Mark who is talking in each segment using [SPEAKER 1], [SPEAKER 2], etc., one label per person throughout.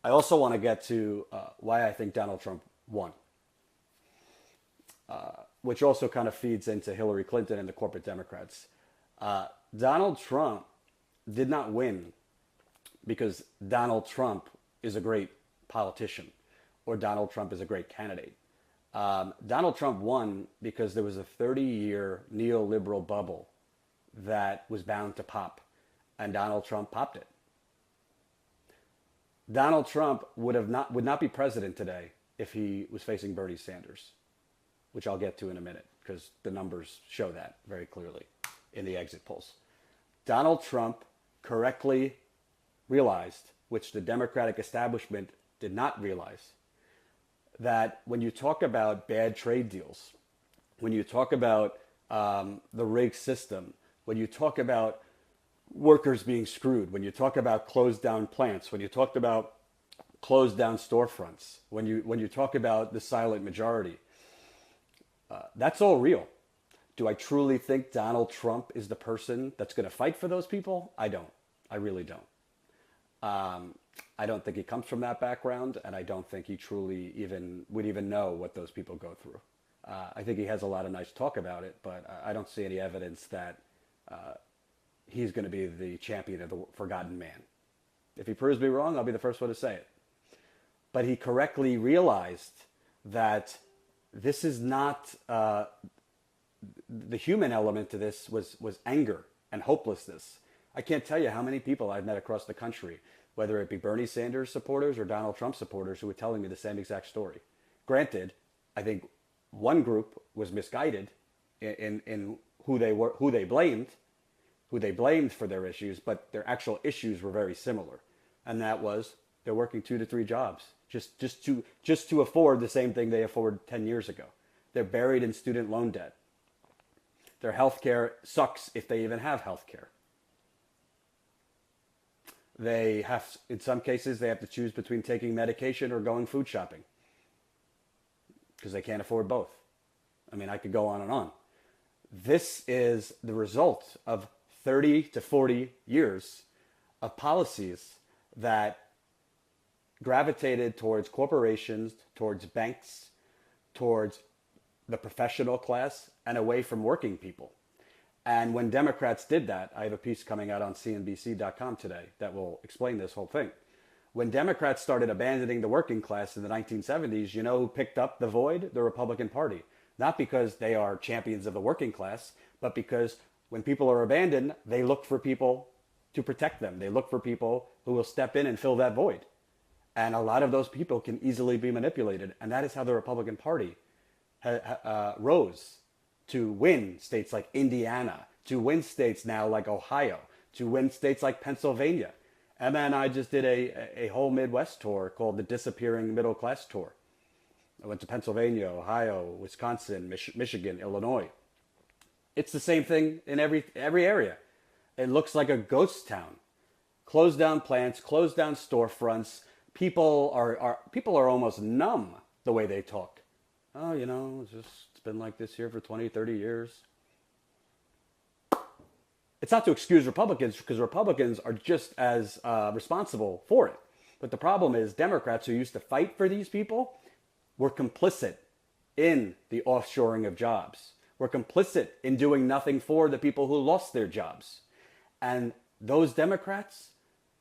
[SPEAKER 1] I also want to get to why I think Donald Trump won, which also kind of feeds into Hillary Clinton and the corporate Democrats. Donald Trump did not win because Donald Trump is a great politician or Donald Trump is a great candidate. Donald Trump won because there was a 30-year neoliberal bubble that was bound to pop, and Donald Trump popped it. Donald Trump would not be president today if he was facing Bernie Sanders, which I'll get to in a minute because the numbers show that very clearly in the exit polls. Donald Trump correctly realized, which the Democratic establishment did not realize, that when you talk about bad trade deals, when you talk about the rigged system, when you talk about workers being screwed, when you talk about closed down plants, when you talk about closed down storefronts, when you talk about the silent majority, that's all real. Do I truly think Donald Trump is the person that's going to fight for those people? I don't. I really don't. I don't think he comes from that background, and I don't think he truly would even know what those people go through. I think he has a lot of nice talk about it, but I don't see any evidence that he's going to be the champion of the forgotten man. If he proves me wrong, I'll be the first one to say it. But he correctly realized that this is not the human element to this was anger and hopelessness. I can't tell you how many people I've met across the country, whether it be Bernie Sanders supporters or Donald Trump supporters, who were telling me the same exact story. Granted, I think one group was misguided in who they blamed for their issues, but their actual issues were very similar, and that was they're working 2 to 3 jobs just to afford the same thing they afforded 10 years ago. They're buried in student loan debt. Their health care sucks if they even have health care. They have, in some cases, they have to choose between taking medication or going food shopping because they can't afford both. I mean, I could go on and on. This is the result of 30 to 40 years of policies that gravitated towards corporations, towards banks, towards the professional class, and away from working people. And when Democrats did that, I have a piece coming out on CNBC.com today that will explain this whole thing. When Democrats started abandoning the working class in the 1970s, you know who picked up the void? The Republican Party. Not because they are champions of the working class, but because when people are abandoned, they look for people to protect them. They look for people who will step in and fill that void. And a lot of those people can easily be manipulated. And that is how the Republican Party rose to win states like Indiana, to win states now like Ohio, to win states like Pennsylvania. Emma and I just did a whole Midwest tour called the Disappearing Middle Class Tour. I went to Pennsylvania, Ohio, Wisconsin, Michigan, Illinois. It's the same thing in every area. It looks like a ghost town. Closed down plants, closed down storefronts. People are almost numb the way they talk. Oh, it's been like this here for 20, 30 years. It's not to excuse Republicans, because Republicans are just as responsible for it. But the problem is Democrats who used to fight for these people were complicit in the offshoring of jobs. Were complicit in doing nothing for the people who lost their jobs. And those Democrats,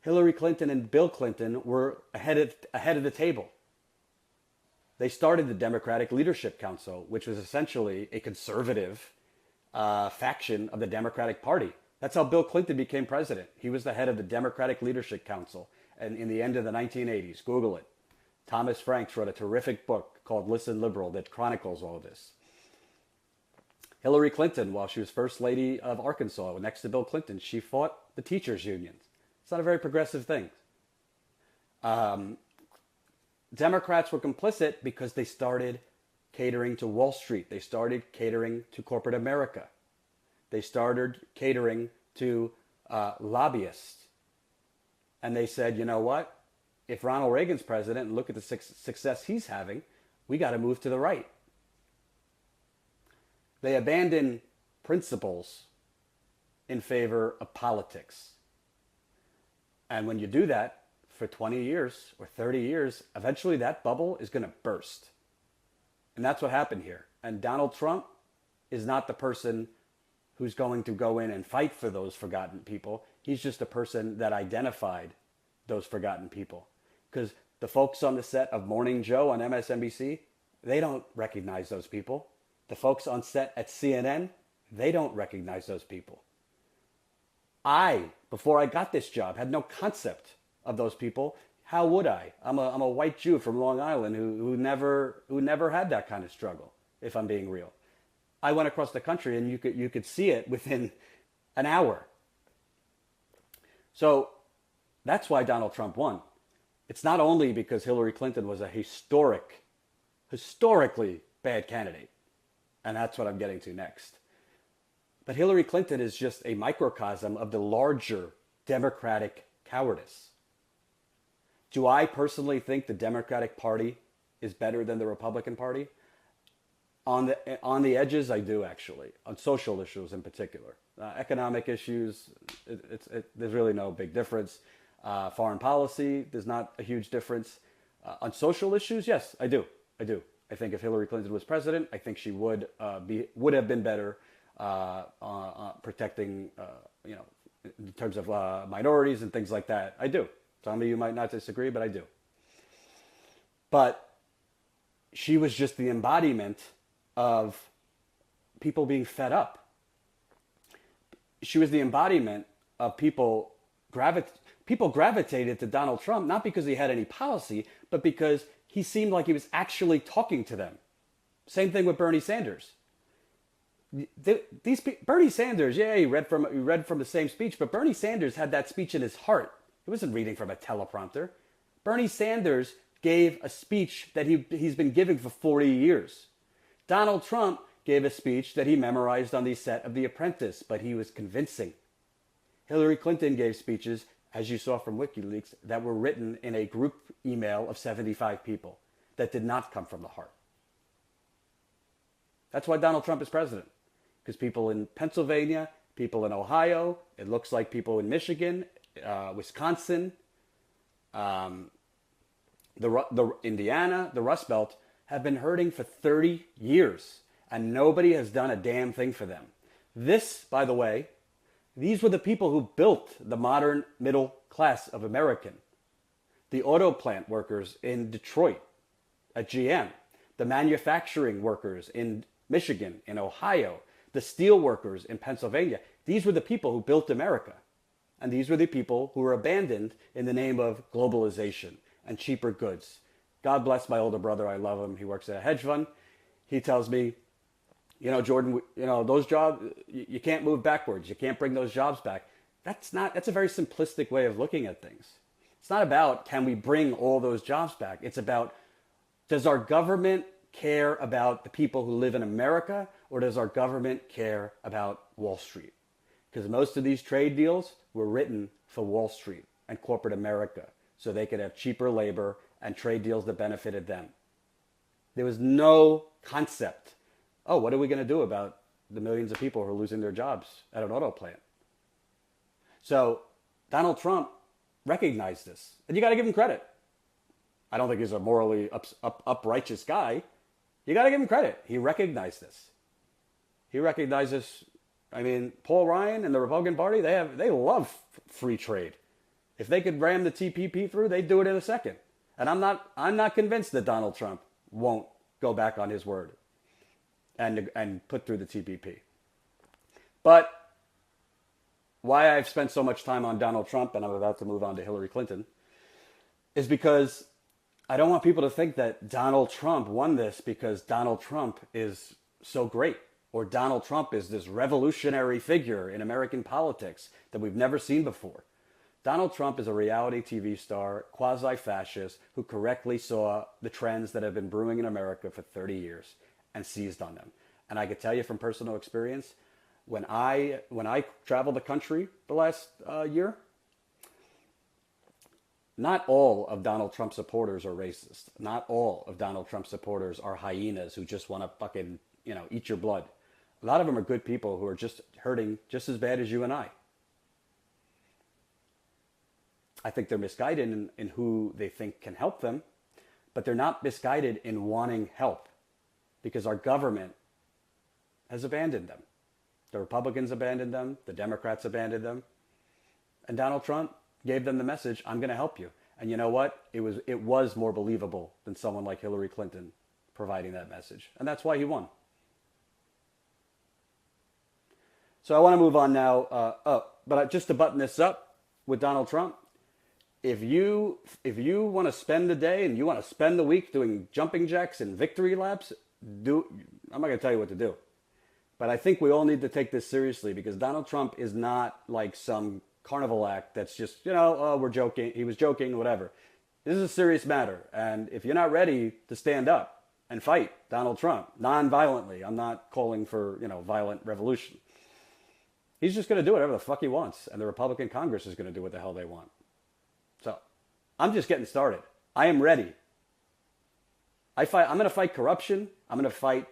[SPEAKER 1] Hillary Clinton and Bill Clinton, were ahead of the table. They started the Democratic Leadership Council, which was essentially a conservative faction of the Democratic Party. That's how Bill Clinton became president. He was the head of the Democratic Leadership Council and in the end of the 1980s. Google it. Thomas Franks wrote a terrific book called Listen Liberal that chronicles all of this. Hillary Clinton, while she was First Lady of Arkansas next to Bill Clinton, she fought the teachers' unions. It's not a very progressive thing. Democrats were complicit because they started catering to Wall Street. They started catering to corporate America. They started catering to lobbyists. And they said, you know what? If Ronald Reagan's president and look at the success he's having, we got to move to the right. They abandon principles in favor of politics. And when you do that, for 20 years or 30 years, eventually that bubble is going to burst. And that's what happened here. And Donald Trump is not the person who's going to go in and fight for those forgotten people. He's just a person that identified those forgotten people. Because the folks on the set of Morning Joe on MSNBC, they don't recognize those people. The folks on set at CNN, they don't recognize those people. I, before I got this job, had no concept of those people. How would I? I'm a white Jew from Long Island who never had that kind of struggle, if I'm being real. I went across the country and you could see it within an hour. So that's why Donald Trump won. It's not only because Hillary Clinton was a historically bad candidate. And that's what I'm getting to next. But Hillary Clinton is just a microcosm of the larger Democratic cowardice. Do I personally think the Democratic Party is better than the Republican Party? On the edges, I do, actually. On social issues in particular. Economic issues, there's really no big difference. Foreign policy, there's not a huge difference. On social issues, yes, I do. I think if Hillary Clinton was president, I think she would have been better protecting, in terms of minorities and things like that. I do. Some of you might not disagree, but I do. But she was just the embodiment of people being fed up. She was the embodiment of people gravitated to Donald Trump, not because he had any policy, but because he seemed like he was actually talking to them. Same thing with Bernie Sanders. Bernie Sanders, yeah, he read from the same speech, but Bernie Sanders had that speech in his heart. He wasn't reading from a teleprompter. Bernie Sanders gave a speech that he's been giving for 40 years. Donald Trump gave a speech that he memorized on the set of The Apprentice, but he was convincing. Hillary Clinton gave speeches, as you saw from WikiLeaks, that were written in a group email of 75 people that did not come from the heart. That's why Donald Trump is president. Because people in Pennsylvania, people in Ohio, it looks like people in Michigan, Wisconsin, Indiana, the Rust Belt, have been hurting for 30 years. And nobody has done a damn thing for them. This, by the way, these were the people who built the modern middle class of American. The auto plant workers in Detroit at GM, the manufacturing workers in Michigan, in Ohio, the steel workers in Pennsylvania. These were the people who built America. And these were the people who were abandoned in the name of globalization and cheaper goods. God bless my older brother. I love him. He works at a hedge fund. He tells me, Jordan, those jobs, you can't move backwards. You can't bring those jobs back. That's a very simplistic way of looking at things. It's not about, can we bring all those jobs back? It's about, does our government care about the people who live in America, or does our government care about Wall Street? Because most of these trade deals were written for Wall Street and corporate America, so they could have cheaper labor and trade deals that benefited them. There was no concept, what are we going to do about the millions of people who are losing their jobs at an auto plant? So Donald Trump recognized this, and you got to give him credit. I don't think he's a morally uprighteous guy. You got to give him credit. He recognized this. He recognizes. Paul Ryan and the Republican Party, they love free trade. If they could ram the TPP through, they'd do it in a second. And I'm not convinced that Donald Trump won't go back on his word and put through the TPP. But why I've spent so much time on Donald Trump, and I'm about to move on to Hillary Clinton, is because I don't want people to think that Donald Trump won this because Donald Trump is so great, or Donald Trump is this revolutionary figure in American politics that we've never seen before. Donald Trump is a reality TV star, quasi-fascist, who correctly saw the trends that have been brewing in America for 30 years and seized on them. And I can tell you from personal experience, when I traveled the country the last year, not all of Donald Trump supporters are racist. Not all of Donald Trump supporters are hyenas who just want to fucking, eat your blood. A lot of them are good people who are just hurting just as bad as you and I. I think they're misguided in who they think can help them, but they're not misguided in wanting help because our government has abandoned them. The Republicans abandoned them. The Democrats abandoned them. And Donald Trump gave them the message, I'm going to help you. And you know what? It was more believable than someone like Hillary Clinton providing that message. And that's why he won. So I want to move on now. But just to button this up with Donald Trump, if you want to spend the day and you want to spend the week doing jumping jacks and victory laps, I'm not going to tell you what to do. But I think we all need to take this seriously because Donald Trump is not like some carnival act that's just, we're joking. He was joking, whatever. This is a serious matter. And if you're not ready to stand up and fight Donald Trump non-violently, I'm not calling for, violent revolution. He's just going to do whatever the fuck he wants. And the Republican Congress is going to do what the hell they want. So I'm just getting started. I am ready. I'm going to fight corruption. I'm going to fight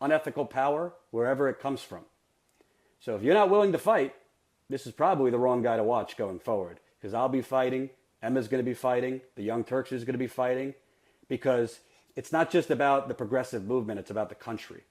[SPEAKER 1] unethical power wherever it comes from. So if you're not willing to fight, this is probably the wrong guy to watch going forward. Because I'll be fighting. Emma's going to be fighting. The Young Turks is going to be fighting. Because it's not just about the progressive movement. It's about the country.